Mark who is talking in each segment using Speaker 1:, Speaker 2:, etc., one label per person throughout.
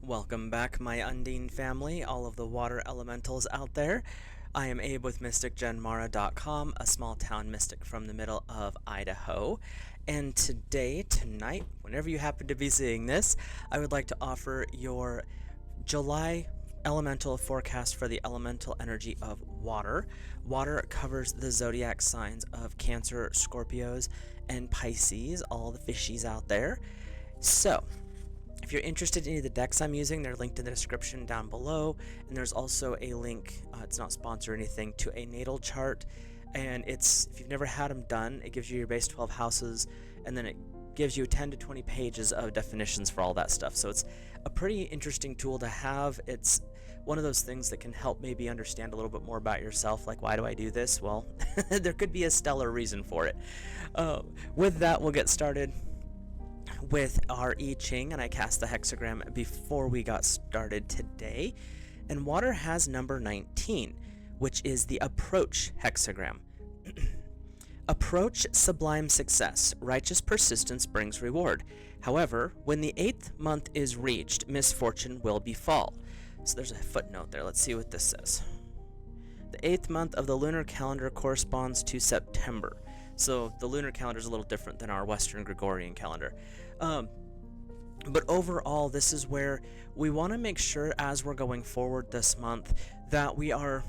Speaker 1: Welcome back, my Undine family, all of the water elementals out there. I am Abe with MysticGenMara.com, a small town mystic from the middle of Idaho. And tonight, whenever you happen to be seeing this, I would like to offer your July elemental forecast for the elemental energy of water. Water covers the zodiac signs of Cancer, Scorpios, and Pisces, all the fishies out there. So, if you're interested in any of the decks I'm using, they're linked in the description down below, and there's also a link, it's not sponsored or anything, to a natal chart, and if you've never had them done, it gives you your base 12 houses, and then it gives you 10 to 20 pages of definitions for all that stuff. So it's a pretty interesting tool to have. It's one of those things that can help maybe understand a little bit more about yourself, like, why do I do this? Well, there could be a stellar reason for it. With that, we'll get started with our I-ching, and I cast the hexagram before we got started today. And water has number 19, which is the approach hexagram. Approach sublime success. Righteous persistence brings reward. However, when the 8th month is reached, misfortune will befall. So there's a footnote there. Let's see what this says. The 8th month of the lunar calendar corresponds to September. So the lunar calendar is a little different than our Western Gregorian calendar. But overall, this is where we want to make sure as we're going forward this month that we are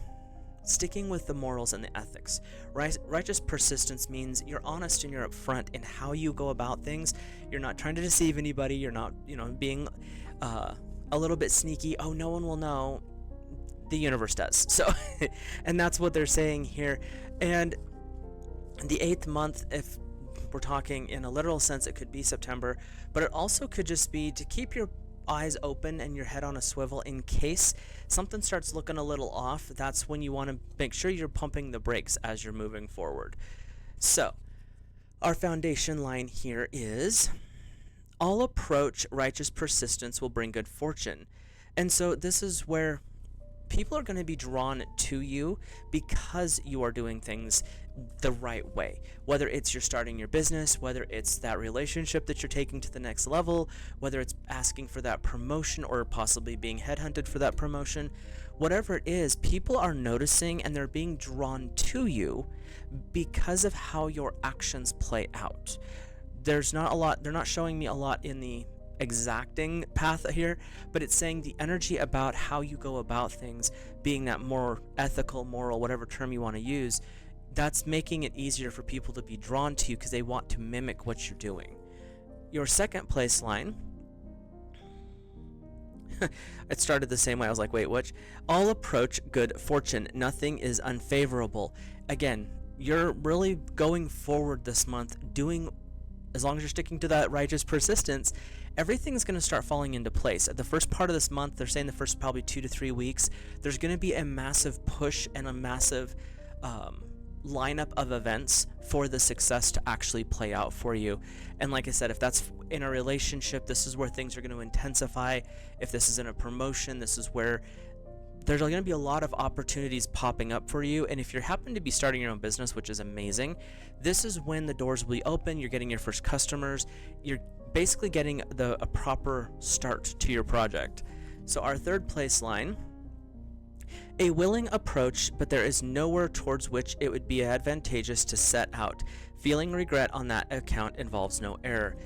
Speaker 1: sticking with the morals and the ethics. Righteous persistence means you're honest and you're upfront in how you go about things. You're not trying to deceive anybody. You're not, being a little bit sneaky. Oh, no one will know. The universe does. So, and that's what they're saying here. And the 8th month, if we're talking in a literal sense, it could be September, but it also could just be to keep your eyes open and your head on a swivel in case something starts looking a little off. That's when you want to make sure you're pumping the brakes as you're moving forward. So, our foundation line here is, all approach righteous persistence will bring good fortune. And so this is where people are going to be drawn to you because you are doing things the right way. Whether it's you're starting your business, whether it's that relationship that you're taking to the next level, whether it's asking for that promotion or possibly being headhunted for that promotion, whatever it is, people are noticing and they're being drawn to you because of how your actions play out. There's not a lot, they're not showing me a lot in the exacting path here, but it's saying the energy about how you go about things, being that more ethical, moral, whatever term you want to use, that's making it easier for people to be drawn to you because they want to mimic what you're doing. Your second place line, it started the same way. I was like, wait, which? All approach good fortune. Nothing is unfavorable. Again, you're really going forward this month doing, as long as you're sticking to that righteous persistence, everything's going to start falling into place. At the first part of this month, they're saying the first probably 2 to 3 weeks, there's going to be a massive push and a massive lineup of events for the success to actually play out for you. And like I said, if that's in a relationship, this is where things are going to intensify. If this is in a promotion, this is where there's going to be a lot of opportunities popping up for you. And if you happen to be starting your own business, which is amazing, this is when the doors will be open. You're getting your first customers. You're basically getting a proper start to your project. So our third place line, a willing approach, but there is nowhere towards which it would be advantageous to set out. Feeling regret on that account involves no error.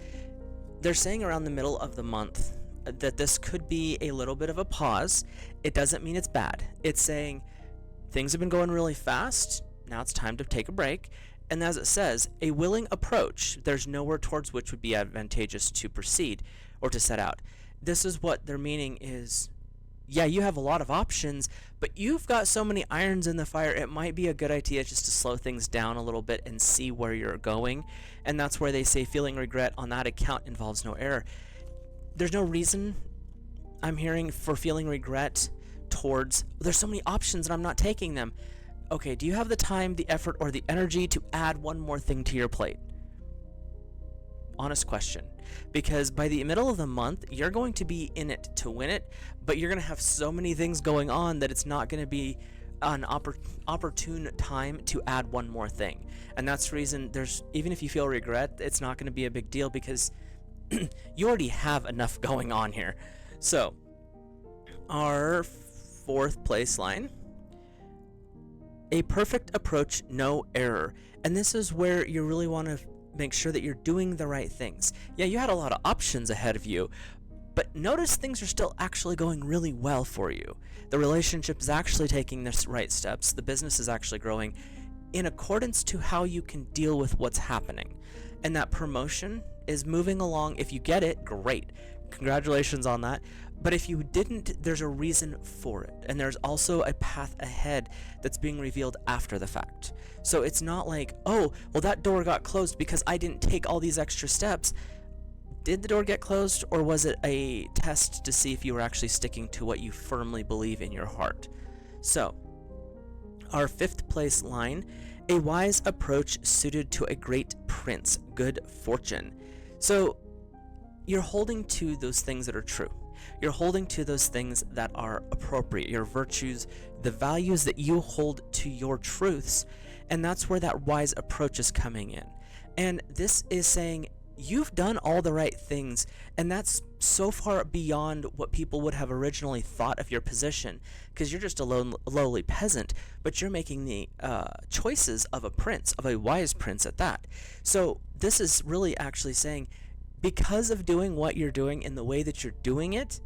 Speaker 1: They're saying around the middle of the month that this could be a little bit of a pause. It doesn't mean it's bad. It's saying things have been going really fast. Now it's time to take a break. And as it says, a willing approach, there's nowhere towards which would be advantageous to proceed or to set out. This is what their meaning is. Yeah, you have a lot of options, but you've got so many irons in the fire, it might be a good idea just to slow things down a little bit and see where you're going. And that's where they say feeling regret on that account involves no error. There's no reason, I'm hearing, for feeling regret towards, there's so many options and I'm not taking them. Okay, do you have the time, the effort, or the energy to add one more thing to your plate? Honest question. Because by the middle of the month, you're going to be in it to win it, but you're going to have so many things going on that it's not going to be an opportune time to add one more thing. And that's the reason even if you feel regret, it's not going to be a big deal because you already have enough going on here. So Our fourth place line, a perfect approach, no error. And this is where you really want to make sure that you're doing the right things. Yeah, you had a lot of options ahead of you, but notice things are still actually going really well for you. The relationship is actually taking the right steps. The business is actually growing in accordance to how you can deal with what's happening. And that promotion is moving along. If you get it, great. Congratulations on that. But if you didn't, there's a reason for it. And there's also a path ahead that's being revealed after the fact. So it's not like, oh, well, that door got closed because I didn't take all these extra steps. Did the door get closed, or was it a test to see if you were actually sticking to what you firmly believe in your heart? So, our fifth place line, a wise approach suited to a great prince, good fortune. So, you're holding to those things that are true. You're holding to those things that are appropriate, your virtues, the values that you hold to your truths, and that's where that wise approach is coming in. And this is saying, you've done all the right things, and that's so far beyond what people would have originally thought of your position, because you're just a lowly peasant, but you're making the choices of a prince, of a wise prince at that. So this is really actually saying, because of doing what you're doing in the way that you're doing it,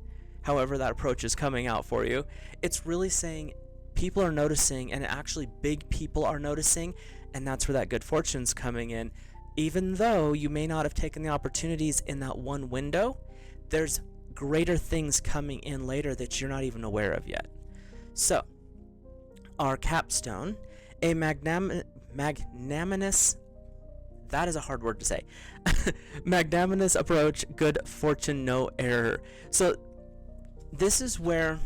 Speaker 1: however that approach is coming out for you, it's really saying people are noticing, and actually big people are noticing, and that's where that good fortune's coming in. Even though you may not have taken the opportunities in that one window, there's greater things coming in later that you're not even aware of yet. So, our capstone, a magnanimous, that is a hard word to say, magnanimous approach, good fortune, no error. So, this is where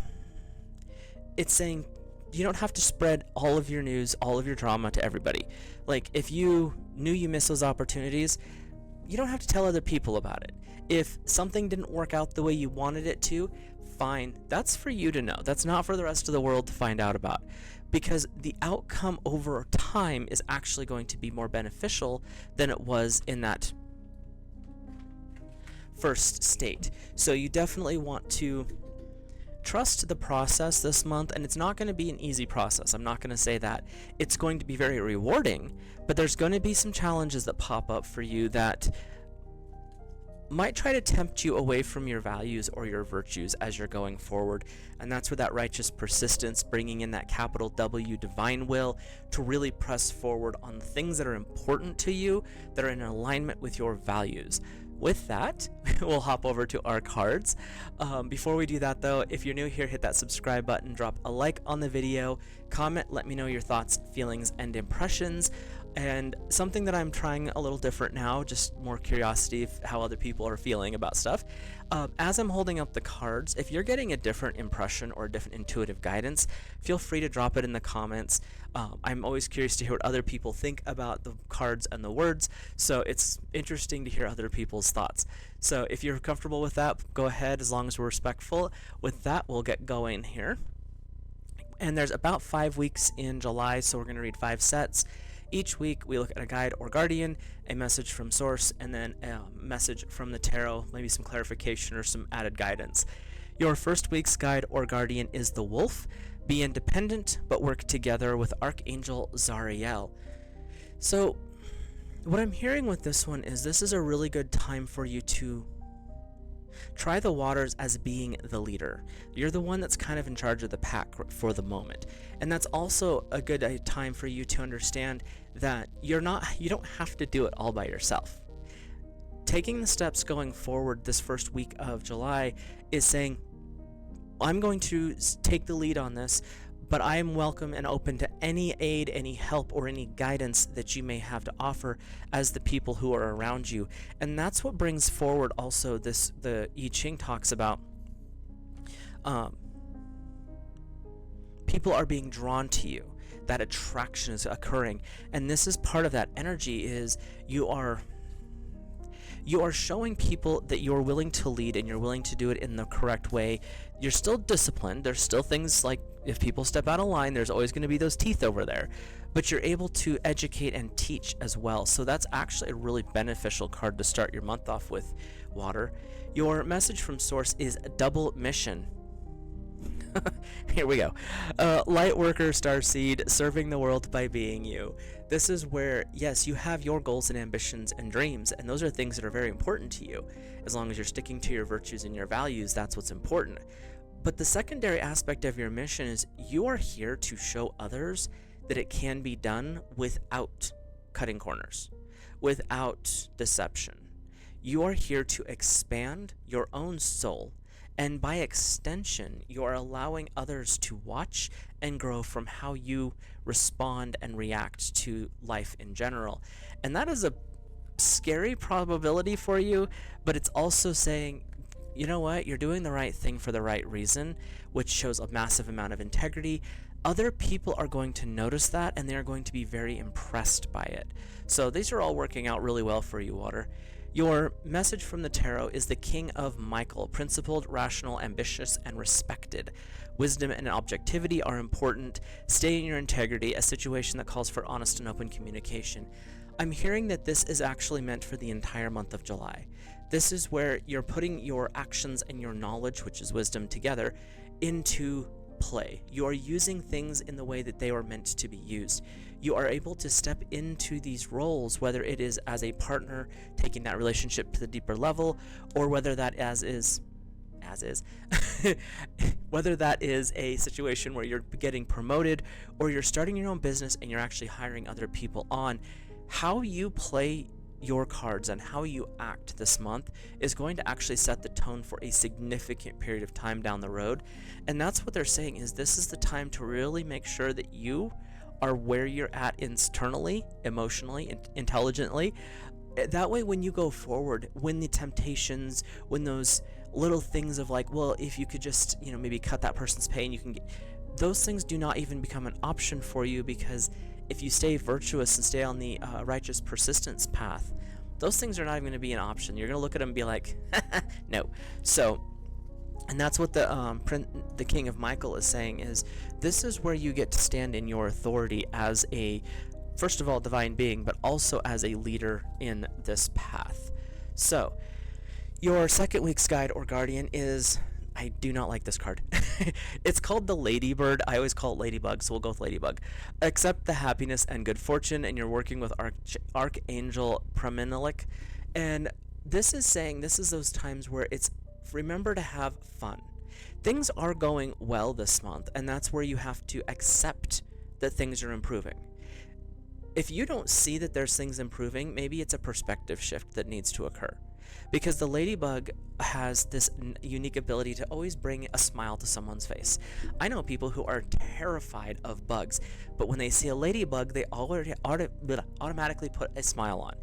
Speaker 1: it's saying you don't have to spread all of your news, all of your drama to everybody. Like, if you knew you missed those opportunities, you don't have to tell other people about it. If something didn't work out the way you wanted it to, fine. That's for you to know. That's not for the rest of the world to find out about. Because the outcome over time is actually going to be more beneficial than it was in that first state. So you definitely want to trust the process this month, and it's not going to be an easy process. I'm not going to say that. It's going to be very rewarding, but there's going to be some challenges that pop up for you that might try to tempt you away from your values or your virtues as you're going forward. And that's where that righteous persistence, bringing in that capital W divine will to really press forward on the things that are important to you, that are in alignment with your values. With that, we'll hop over to our cards. Before we do that though, if you're new here, hit that subscribe button, drop a like on the video, comment, let me know your thoughts, feelings, and impressions. And something that I'm trying a little different now, just more curiosity of how other people are feeling about stuff. As I'm holding up the cards, if you're getting a different impression or a different intuitive guidance, feel free to drop it in the comments. I'm always curious to hear what other people think about the cards and the words, so it's interesting to hear other people's thoughts. So if you're comfortable with that, go ahead, as long as we're respectful. With that, we'll get going here. And there's about 5 weeks in July, so we're going to read 5 sets. Each week, we look at a guide or guardian, a message from source, and then a message from the tarot, maybe some clarification or some added guidance. Your first week's guide or guardian is the Wolf. Be independent, but work together with Archangel Zariel. So, what I'm hearing with this one is this is a really good time for you to try the waters as being the leader. You're the one that's kind of in charge of the pack for the moment. And that's also a good time for you to understand that you don't have to do it all by yourself. Taking the steps going forward this first week of July is saying, I'm going to take the lead on this, but I am welcome and open to any aid, any help, or any guidance that you may have to offer as the people who are around you. And that's what brings forward also the I-ching talks about people are being drawn to you. That attraction is occurring. And this is part of that energy is you are showing people that you're willing to lead and you're willing to do it in the correct way. You're still disciplined. There's still things like if people step out of line, there's always going to be those teeth over there. But you're able to educate and teach as well. So that's actually a really beneficial card to start your month off with, Water. Your message from Source is double mission. Here we go. Light worker starseed, serving the world by being you. This is where, yes, you have your goals and ambitions and dreams, and those are things that are very important to you. As long as you're sticking to your virtues and your values, that's what's important. But the secondary aspect of your mission is you are here to show others that it can be done without cutting corners, without deception. You are here to expand your own soul, and by extension, you are allowing others to watch and grow from how you respond and react to life in general. And that is a scary probability for you, but it's also saying, you know what, you're doing the right thing for the right reason, which shows a massive amount of integrity. Other people are going to notice that, and they are going to be very impressed by it. So these are all working out really well for you, Water. Your message from the tarot is the King of Michael, principled, rational, ambitious, and respected. Wisdom and objectivity are important. Stay in your integrity, a situation that calls for honest and open communication. I'm hearing that this is actually meant for the entire month of July. This is where you're putting your actions and your knowledge, which is wisdom, together into play. You are using things in the way that they are meant to be used. You are able to step into these roles, whether it is as a partner, taking that relationship to the deeper level, or whether that whether that is a situation where you're getting promoted, or you're starting your own business and you're actually hiring other people on. How you play your cards and how you act this month is going to actually set the tone for a significant period of time down the road. And that's what they're saying, is this is the time to really make sure that you are where you're at internally, emotionally, intelligently. That way, when you go forward, when the temptations, when those little things of like, well, if you could just, maybe cut that person's pay and you can get, those things do not even become an option for you, because if you stay virtuous and stay on the righteous persistence path, those things are not even going to be an option. You're going to look at them and be like, no. So, and that's what the King of Michael is saying, is this is where you get to stand in your authority as a, first of all, divine being, but also as a leader in this path. So, your second week's guide or guardian is, I do not like this card. It's called the Ladybird. I always call it Ladybug, so we'll go with Ladybug. Accept the happiness and good fortune, and you're working with Archangel Pramenilic. And this is saying, this is those times where it's, remember to have fun. Things are going well this month, and that's where you have to accept that things are improving. If you don't see that there's things improving, maybe it's a perspective shift that needs to occur. Because the ladybug has this unique ability to always bring a smile to someone's face. I know people who are terrified of bugs, but when they see a ladybug, they already automatically put a smile on.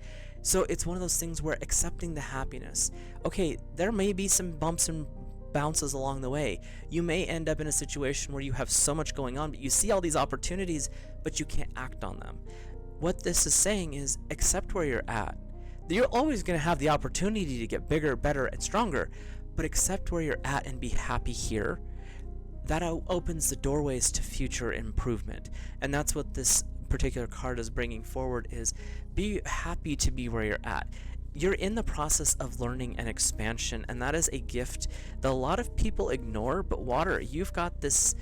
Speaker 1: So it's one of those things where accepting the happiness. Okay, there may be some bumps and bounces along the way. You may end up in a situation where you have so much going on, but you see all these opportunities, but you can't act on them. What this is saying is accept where you're at. You're always going to have the opportunity to get bigger, better, and stronger, but accept where you're at and be happy here. That opens the doorways to future improvement. And that's what this particular card is bringing forward, is be happy to be where you're at. You're in the process of learning and expansion, and that is a gift that a lot of people ignore. But Water, you've got this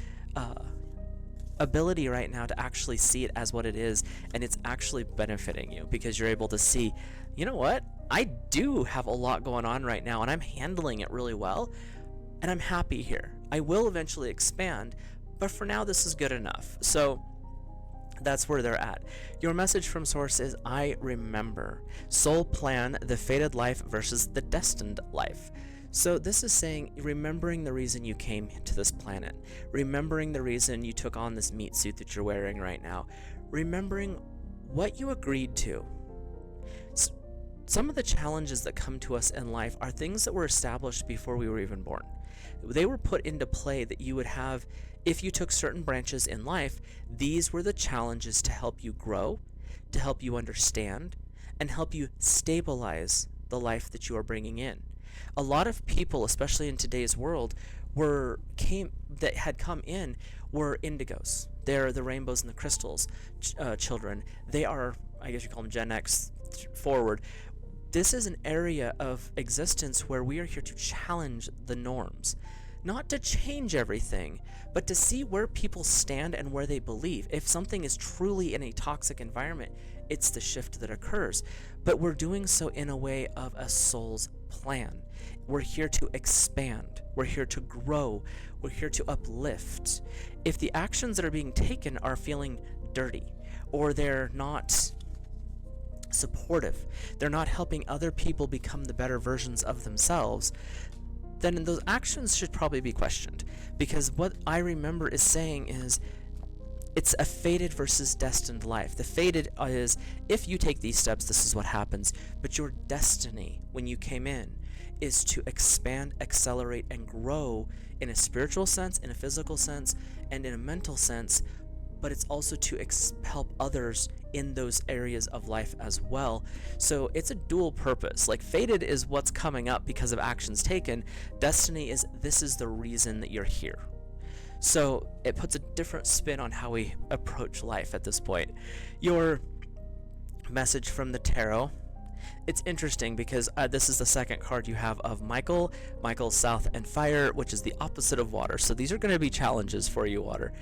Speaker 1: ability right now to actually see it as what it is, and it's actually benefiting you, because you're able to see, you know what, I do have a lot going on right now, and I'm handling it really well, and I'm happy here. I will eventually expand, but for now this is good enough. So that's where they're at. Your message from Source is, I remember. Soul plan, the fated life versus the destined life. So this is saying, remembering the reason you came to this planet, remembering the reason you took on this meat suit that you're wearing right now, remembering what you agreed to. Some of the challenges that come to us in life are things that were established before we were even born. They were put into play that you would have if you took certain branches in life. These were the challenges to help you grow, to help you understand, and help you stabilize the life that you are bringing in. A lot of people, especially in today's world, that had come in were indigos. They're the rainbows and the crystals children. They are, I guess you call them Gen X forward. This is an area of existence where we are here to challenge the norms. not to change everything, but to see where people stand and where they believe. If something is truly in a toxic environment, it's the shift that occurs. But we're doing so in a way of a soul's plan. We're here to expand. We're here to grow. We're here to uplift. If the actions that are being taken are feeling dirty, or they're not supportive, they're not helping other people become the better versions of themselves, then those actions should probably be questioned. Because what I remember is saying is, it's a fated versus destined life. The fated is, if you take these steps, this is what happens. But your destiny, when you came in, is to expand, accelerate, and grow in a spiritual sense, in a physical sense, and in a mental sense. But it's also to help others in those areas of life as well. So it's a dual purpose. Like, fated is what's coming up because of actions taken. Destiny is, this is the reason that you're here. So it puts a different spin on how we approach life at this point. Your message from the tarot, it's interesting because this is the second card you have of Michael, South, and Fire, which is the opposite of water. So these are going to be challenges for you, water.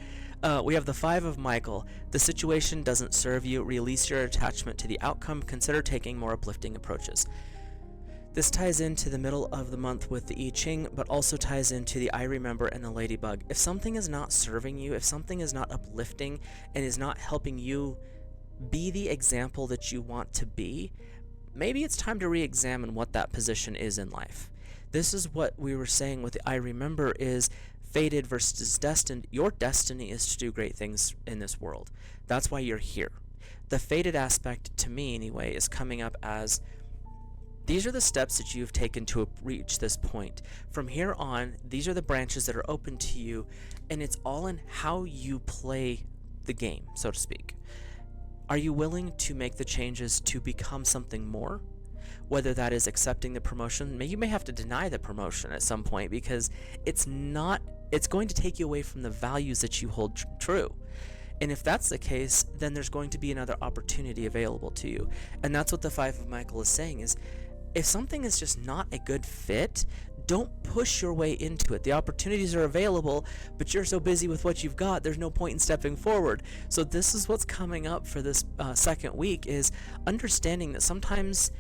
Speaker 1: We have the Five of Michael. The situation doesn't serve you. Release your attachment to the outcome. Consider taking more uplifting approaches. This ties into the middle of the month with the I-ching, but also ties into the I Remember and the Ladybug. If something is not serving you, if something is not uplifting and is not helping you be the example that you want to be, maybe it's time to re-examine what that position is in life. This is what we were saying with the I Remember is fated versus destined. Your destiny is to do great things in this world. That's why you're here. The fated aspect, to me anyway, is coming up as, these are the steps that you've taken to reach this point. From here on, these are the branches that are open to you, and it's all in how you play the game, so to speak. Are you willing to make the changes to become something more? Whether that is accepting the promotion, you may have to deny the promotion at some point because it's going to take you away from the values that you hold true. And if that's the case, then there's going to be another opportunity available to you. And that's what the Five of Michael is saying is, if something is just not a good fit, don't push your way into it. The opportunities are available, but you're so busy with what you've got, there's no point in stepping forward. So this is what's coming up for this second week, is understanding that sometimes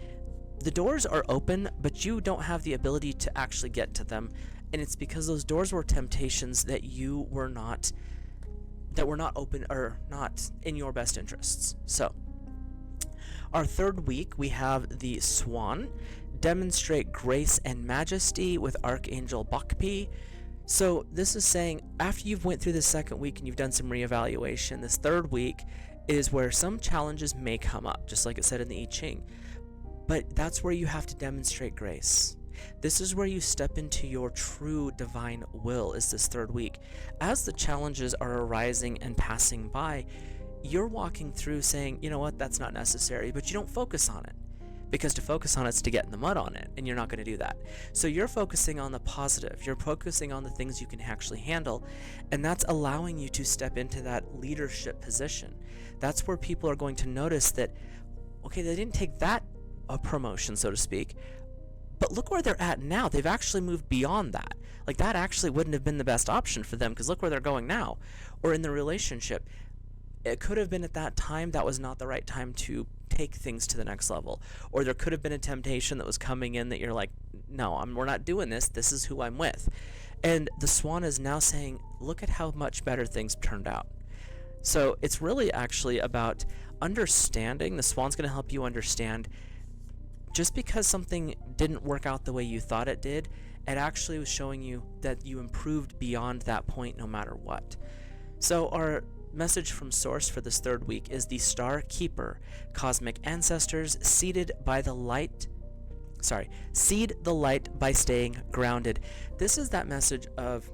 Speaker 1: the doors are open, but you don't have the ability to actually get to them. And it's because those doors were temptations that were not open or not in your best interests. So our third week, we have the Swan. Demonstrate grace and majesty with Archangel Bakpi. So this is saying, after you've went through the second week and you've done some reevaluation, this third week is where some challenges may come up, just like it said in the I-ching. But that's where you have to demonstrate grace. This is where you step into your true divine will, is this third week. As the challenges are arising and passing by, you're walking through saying, you know what, that's not necessary, but you don't focus on it. Because to focus on it is to get in the mud on it, and you're not going to do that. So you're focusing on the positive. You're focusing on the things you can actually handle, and that's allowing you to step into that leadership position. That's where people are going to notice that, okay, they didn't take that promotion, so to speak, but look where they're at now. They've actually moved beyond that. Like, that actually wouldn't have been the best option for them, because look where they're going now. Or in the relationship, it could have been at that time that was not the right time to take things to the next level. Or there could have been a temptation that was coming in that you're like, no, we're not doing this. This is who I'm with. And the Swan is now saying, look at how much better things turned out. So it's really actually about understanding. The Swan's going to help you understand, just because something didn't work out the way you thought it did, it actually was showing you that you improved beyond that point no matter what. So our message from Source for this third week is the Star Keeper. Cosmic ancestors, seed the light by staying grounded. This is that message of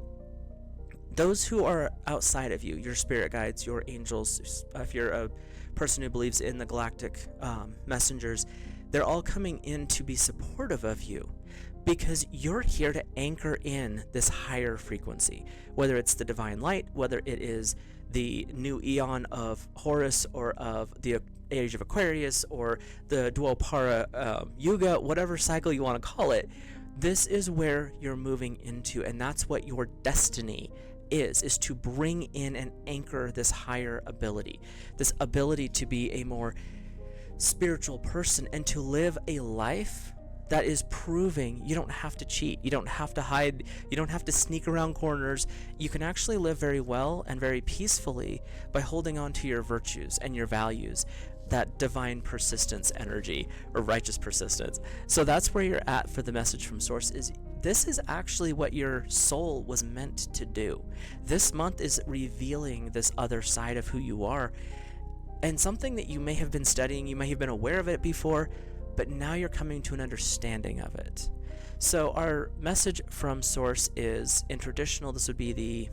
Speaker 1: those who are outside of you, your spirit guides, your angels. If you're a person who believes in the galactic messengers, they're all coming in to be supportive of you, because you're here to anchor in this higher frequency, whether it's the divine light, whether it is the new eon of Horus or of the age of Aquarius or the Dwapara Yuga, whatever cycle you want to call it. This is where you're moving into, and that's what your destiny is to bring in and anchor this higher ability, this ability to be a more spiritual person and to live a life that is proving you don't have to cheat, you don't have to hide, you don't have to sneak around corners. You can actually live very well and very peacefully by holding on to your virtues and your values, that divine persistence energy, or righteous persistence. So that's where you're at for the message from Source. Is this is actually what your soul was meant to do. This month is revealing this other side of who you are, and something that you may have been studying, you may have been aware of it before, but now you're coming to an understanding of it. So our message from Source is, in traditional, this would be the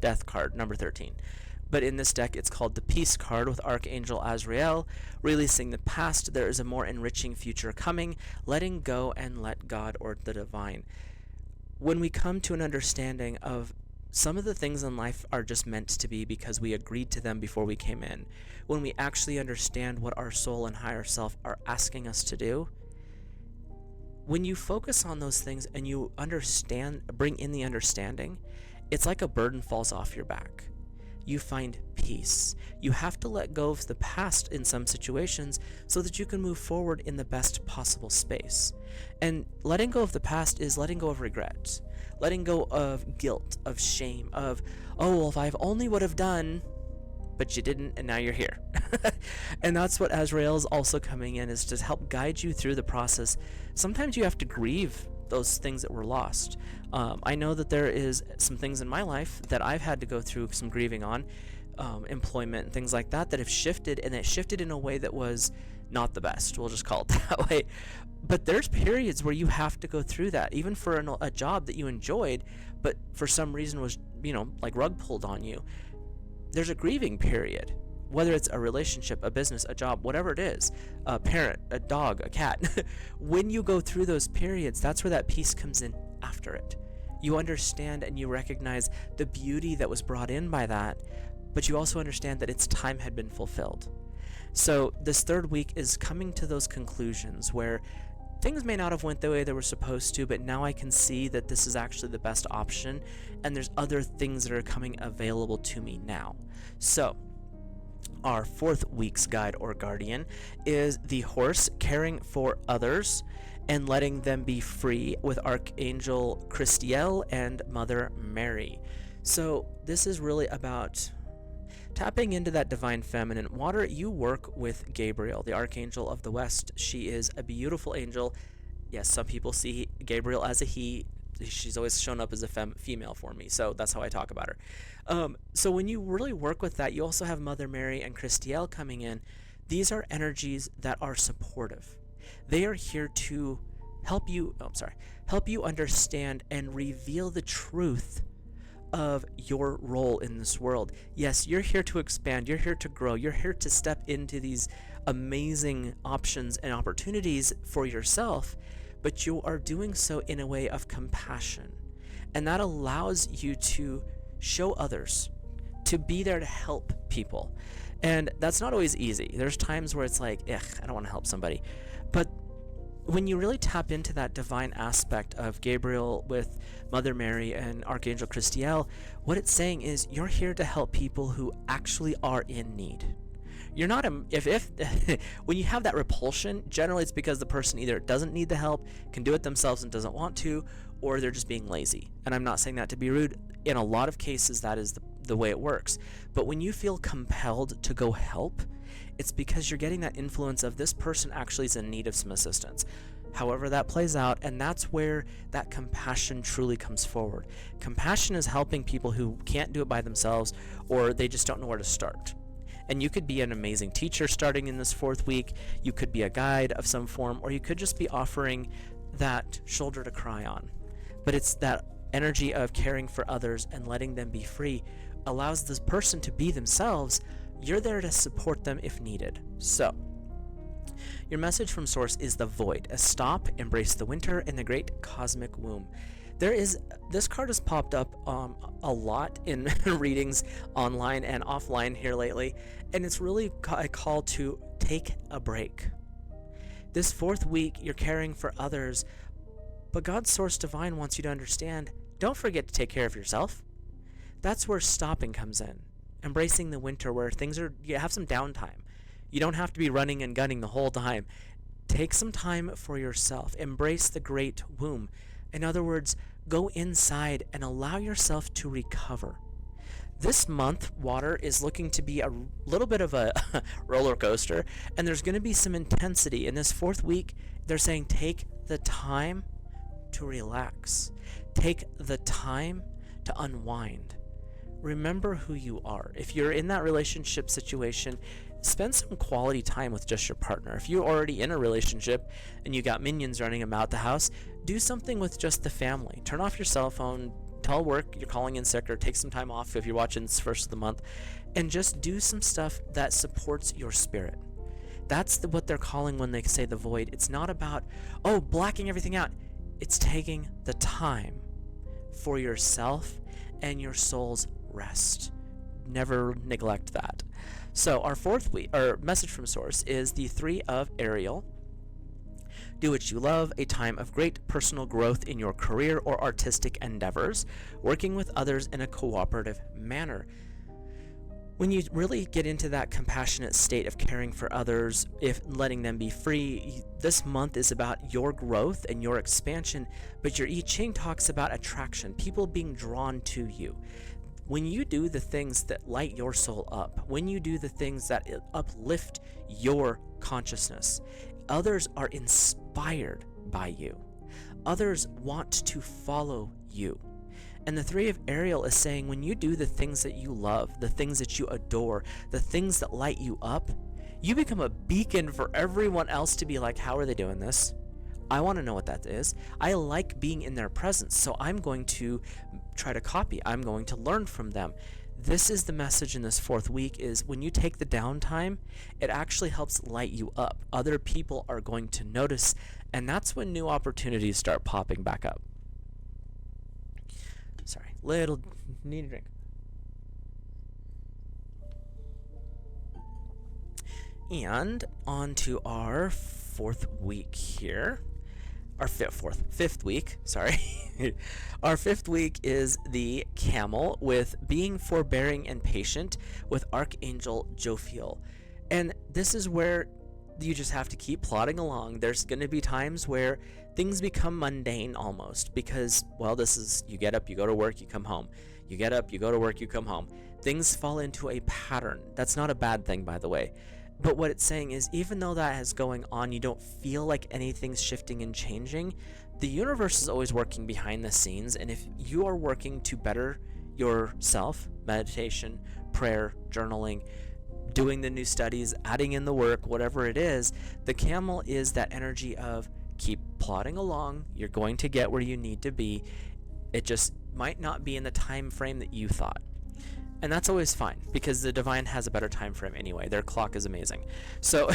Speaker 1: Death card, number 13. But in this deck, it's called the Peace card with Archangel Azrael, releasing the past. There is a more enriching future coming, letting go and let God or the divine. When we come to an understanding of some of the things in life are just meant to be because we agreed to them before we came in, when we actually understand what our soul and higher self are asking us to do, when you focus on those things and you understand, bring in the understanding, it's like a burden falls off your back. You find peace. You have to let go of the past in some situations so that you can move forward in the best possible space. And letting go of the past is letting go of regret, letting go of guilt, of shame, of, oh, well, if I only would have done, but you didn't, and now you're here. And that's what Azrael is also coming in, is to help guide you through the process. Sometimes you have to grieve those things that were lost. I know that there is some things in my life that I've had to go through some grieving on, employment and things like that have shifted, and it shifted in a way that was not the best. We'll just call it that way. But there's periods where you have to go through that, even for a job that you enjoyed, but for some reason was, like rug pulled on you. There's a grieving period, whether it's a relationship, a business, a job, whatever it is, a parent, a dog, a cat. When you go through those periods, that's where that peace comes in after it. You understand and you recognize the beauty that was brought in by that, but you also understand that its time had been fulfilled. So this third week is coming to those conclusions where things may not have went the way they were supposed to, but now I can see that this is actually the best option, and there's other things that are coming available to me now. So our fourth week's guide or guardian is the Horse, caring for others and letting them be free, with Archangel Christiel and Mother Mary. So this is really about tapping into that divine feminine. Water, you work with Gabriel, the Archangel of the West. She is a beautiful angel. Yes, some people see Gabriel as a he. She's always shown up as a female for me, so that's how I talk about her. So when you really work with that, you also have Mother Mary and Christiel coming in. These are energies that are supportive. They are here to help you understand and reveal the truth of your role in this world. Yes, you're here to expand, you're here to grow, you're here to step into these amazing options and opportunities for yourself, but you are doing so in a way of compassion. And that allows you to show others, to be there to help people. And that's not always easy. There's times where it's like, I don't want to help somebody. But when you really tap into that divine aspect of Gabriel with Mother Mary and Archangel Christiel, what it's saying is you're here to help people who actually are in need. You're not if when you have that repulsion, generally it's because the person either doesn't need the help, can do it themselves and doesn't want to, or they're just being lazy. And I'm not saying that to be rude. In a lot of cases, that is the way it works. But when you feel compelled to go help, it's because you're getting that influence of this person actually is in need of some assistance. However that plays out, and that's where that compassion truly comes forward. Compassion is helping people who can't do it by themselves, or they just don't know where to start. And you could be an amazing teacher starting in this fourth week, you could be a guide of some form, or you could just be offering that shoulder to cry on. But it's that energy of caring for others and letting them be free allows this person to be themselves. You're there to support them if needed. So, your message from Source is the Void. A stop, embrace the winter in the great cosmic womb. This card has popped up a lot in readings online and offline here lately, and it's really a call to take a break. This fourth week, you're caring for others, But God's source divine wants you to understand, don't forget to take care of yourself. That's where stopping comes in. Embracing the winter where you have some downtime. You don't have to be running and gunning the whole time. Take some time for yourself. Embrace the great womb. In other words, go inside and allow yourself to recover. This month, water is looking to be a little bit of a roller coaster, and there's going to be some intensity. In this 4th week, they're saying take the time to relax. Take the time to unwind. Remember who you are. If you're in that relationship situation, spend some quality time with just your partner. If you're already in a relationship and you got minions running about the house, do something with just the family. Turn off your cell phone, tell work you're calling in sick, or take some time off if you're watching this first of the month, and just do some stuff that supports your spirit. That's what they're calling when they say the void. It's not about, blacking everything out. It's taking the time for yourself and your soul's rest. Never neglect that. So our 4th week, our message from Source is the 3 of Ariel. Do what you love, a time of great personal growth in your career or artistic endeavors, working with others in a cooperative manner. When you really get into that compassionate state of caring for others, if letting them be free, this month is about your growth and your expansion, but your I-ching talks about attraction, people being drawn to you. When you do the things that light your soul up, when you do the things that uplift your consciousness, others are inspired by you. Others want to follow you. And the 3 of Ariel is saying when you do the things that you love, the things that you adore, the things that light you up, you become a beacon for everyone else to be like, how are they doing this? I want to know what that is. I like being in their presence, so I'm going to try to copy. I'm going to learn from them. This is the message in this 4th week, is when you take the downtime, it actually helps light you up. Other people are going to notice, and that's when new opportunities start popping back up. Sorry, need a drink. And on to our 4th week here. Our 5th week, sorry. Our 5th week is the Camel, with being forbearing and patient with Archangel Jophiel. And this is where you just have to keep plodding along. There's going to be times where things become mundane almost, because, this is, you get up, you go to work, you come home. You get up, you go to work, you come home. Things fall into a pattern. That's not a bad thing, by the way. But what it's saying is, even though that is going on, you don't feel like anything's shifting and changing, the universe is always working behind the scenes. And if you are working to better yourself, meditation, prayer, journaling, doing the new studies, adding in the work, whatever it is, the Camel is that energy of keep plodding along. You're going to get where you need to be. It just might not be in the time frame that you thought. And that's always fine, because the divine has a better time frame anyway. Their clock is amazing. So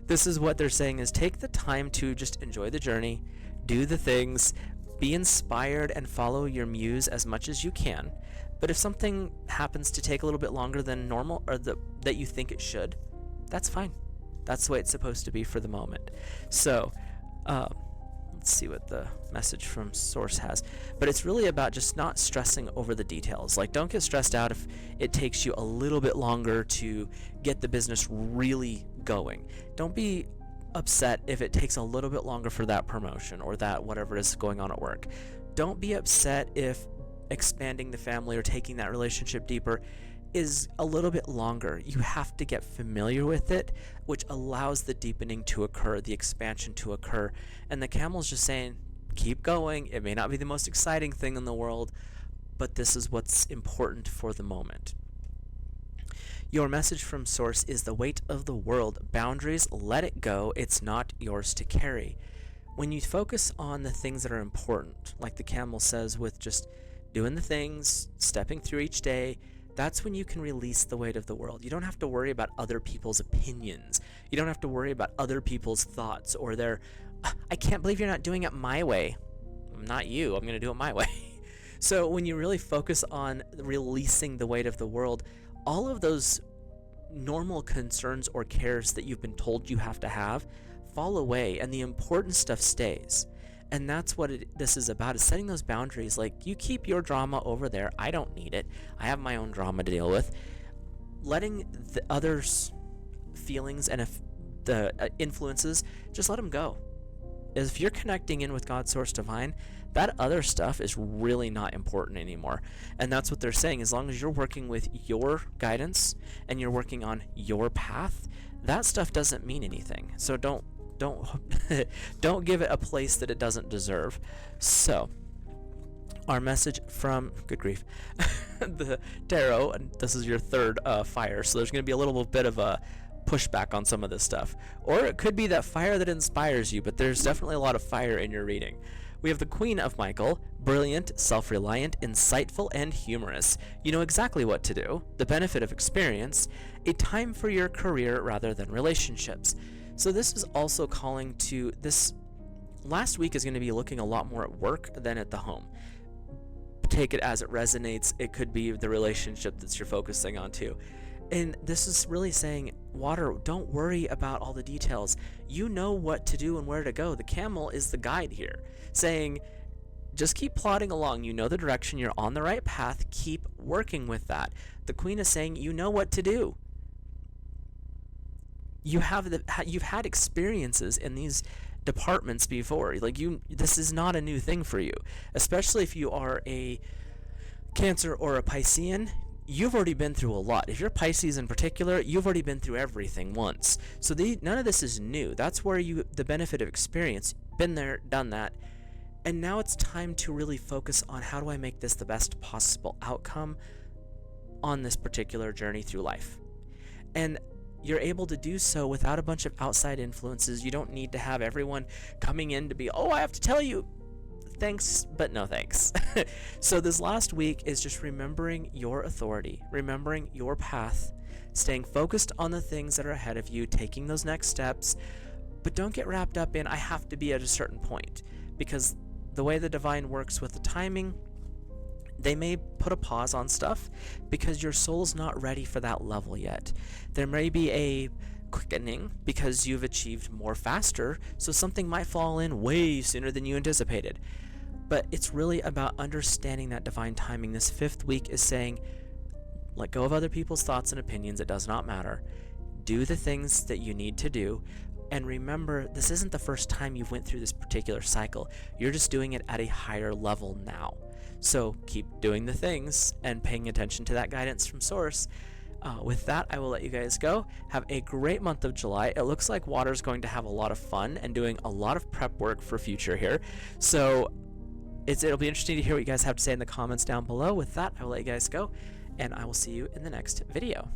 Speaker 1: this is what they're saying, is take the time to just enjoy the journey, do the things, be inspired, and follow your muse as much as you can. But if something happens to take a little bit longer than normal, or that you think it should, that's fine. That's the way it's supposed to be for the moment. So let's see what the message from Source has. But it's really about just not stressing over the details. Like, don't get stressed out if it takes you a little bit longer to get the business really going. Don't be upset if it takes a little bit longer for that promotion or that whatever is going on at work. Don't be upset if expanding the family or taking that relationship deeper is a little bit longer. You have to get familiar with it, which allows the deepening to occur, the expansion to occur. And the Camel's just saying, keep going. It may not be the most exciting thing in the world, but this is what's important for the moment. Your message from Source is the weight of the world. Boundaries, let it go. It's not yours to carry. When you focus on the things that are important, like the Camel says, with just doing the things, stepping through each day, that's when you can release the weight of the world. You don't have to worry about other people's opinions. You don't have to worry about other people's thoughts or their, I can't believe you're not doing it my way. I'm not you. I'm going to do it my way. So when you really focus on releasing the weight of the world, all of those normal concerns or cares that you've been told you have to have fall away, and the important stuff stays. And that's what this is about, is setting those boundaries. Like, you keep your drama over there. I don't need it. I have my own drama to deal with. Letting the others' feelings and the influences, just let them go. If you're connecting in with God, Source Divine, that other stuff is really not important anymore. And that's what they're saying. As long as you're working with your guidance and you're working on your path, that stuff doesn't mean anything. So don't don't give it a place that it doesn't deserve. So our message from, good grief, the tarot, and this is your third fire, so there's going to be a little bit of a pushback on some of this stuff. Or it could be that fire that inspires you, but there's definitely a lot of fire in your reading. We have the Queen of Michael, brilliant, self-reliant, insightful, and humorous. You know exactly what to do, the benefit of experience, a time for your career rather than relationships. So this is also calling to this. Last week is going to be looking a lot more at work than at the home. Take it as it resonates. It could be the relationship that you're focusing on too. And this is really saying, water, don't worry about all the details. You know what to do and where to go. The camel is the guide here, saying, just keep plodding along. You know the direction. You're on the right path. Keep working with that. The Queen is saying, you know what to do. You've had experiences in these departments before. Like, this is not a new thing for you, especially if you are a Cancer or a Piscean. You've already been through a lot. If you're Pisces in particular, you've already been through everything once. So none of this is new. That's where the benefit of experience, been there, done that. And now it's time to really focus on, how do I make this the best possible outcome on this particular journey through life? And you're able to do so without a bunch of outside influences. You don't need to have everyone coming in to be, oh, I have to tell you, thanks, but no thanks. So this last week is just remembering your authority, remembering your path, staying focused on the things that are ahead of you, taking those next steps, but don't get wrapped up in, I have to be at a certain point, because the way the divine works with the timing, they may put a pause on stuff because your soul's not ready for that level yet. There may be a quickening because you've achieved more faster, so something might fall in way sooner than you anticipated. But it's really about understanding that divine timing. This 5th week is saying, let go of other people's thoughts and opinions. It does not matter. Do the things that you need to do. And remember, this isn't the first time you've went through this particular cycle. You're just doing it at a higher level now. So keep doing the things and paying attention to that guidance from Source. With that, I will let you guys go. Have a great month of July. It looks like water's going to have a lot of fun and doing a lot of prep work for future here. So it'll be interesting to hear what you guys have to say in the comments down below. With that, I will let you guys go, and I will see you in the next video.